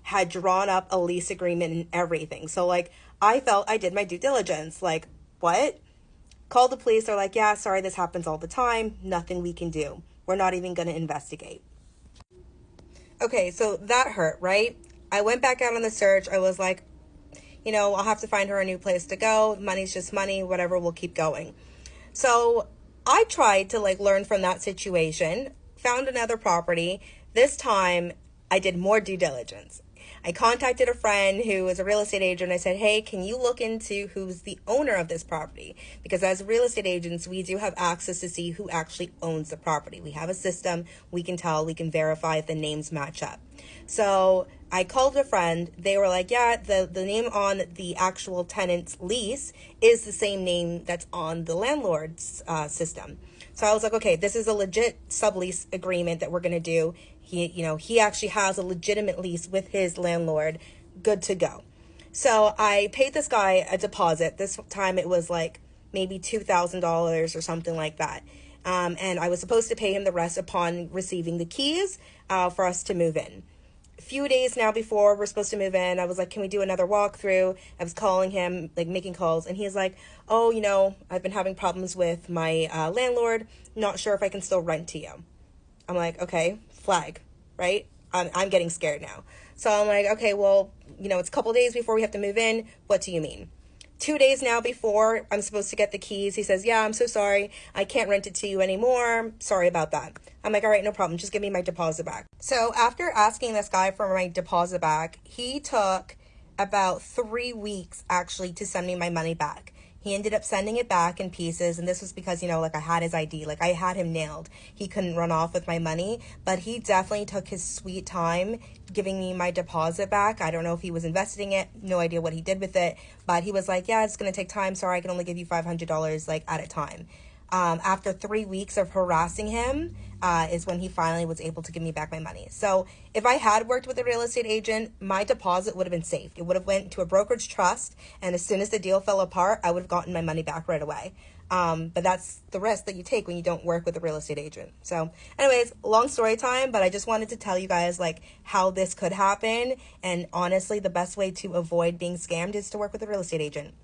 had drawn up a lease agreement and everything. So like I felt I did my due diligence. Like, what? Called the police. They're like, yeah, sorry, this happens all the time. Nothing we can do. We're not even going to investigate. Okay, so that hurt, right? I went back out on the search. I was like, I'll have to find her a new place to go. Money's just money, whatever, we'll keep going. So I tried to like learn from that situation, found another property. This time I did more due diligence. I contacted a friend who is a real estate agent. I said, hey, can you look into who's the owner of this property? Because as real estate agents, we do have access to see who actually owns the property. We have a system. We can tell, we can verify if the names match up. So I called a friend. They were like, yeah, the name on the actual tenant's lease is the same name that's on the landlord's system. So I was like, okay, this is a legit sublease agreement that we're going to do. He actually has a legitimate lease with his landlord. Good to go. So I paid this guy a deposit. This time it was like maybe $2,000 or something like that. And I was supposed to pay him the rest upon receiving the keys for us to move in. A few days now before we're supposed to move in, I was like, can we do another walkthrough? I was calling him, like making calls, and he's like, oh, I've been having problems with my landlord. Not sure if I can still rent to you. I'm like, okay, flag, right? I'm getting scared now. So I'm like, okay, well, it's a couple days before we have to move in. What do you mean? 2 days now before I'm supposed to get the keys, he says, yeah, I'm so sorry. I can't rent it to you anymore. Sorry about that. I'm like, all right, no problem. Just give me my deposit back. So after asking this guy for my deposit back, he took about 3 weeks actually to send me my money back. He ended up sending it back in pieces, and this was because, like I had his ID, like I had him nailed. He couldn't run off with my money, but he definitely took his sweet time giving me my deposit back. I don't know if he was investing it, no idea what he did with it, but he was like, yeah, it's going to take time. Sorry, I can only give you $500 like at a time. After 3 weeks of harassing him, is when he finally was able to give me back my money. So if I had worked with a real estate agent, my deposit would have been safe. It would have went to a brokerage trust, and as soon as the deal fell apart, I would have gotten my money back right away. But that's the risk that you take when you don't work with a real estate agent. So anyways, long story time, but I just wanted to tell you guys like how this could happen. And honestly, the best way to avoid being scammed is to work with a real estate agent.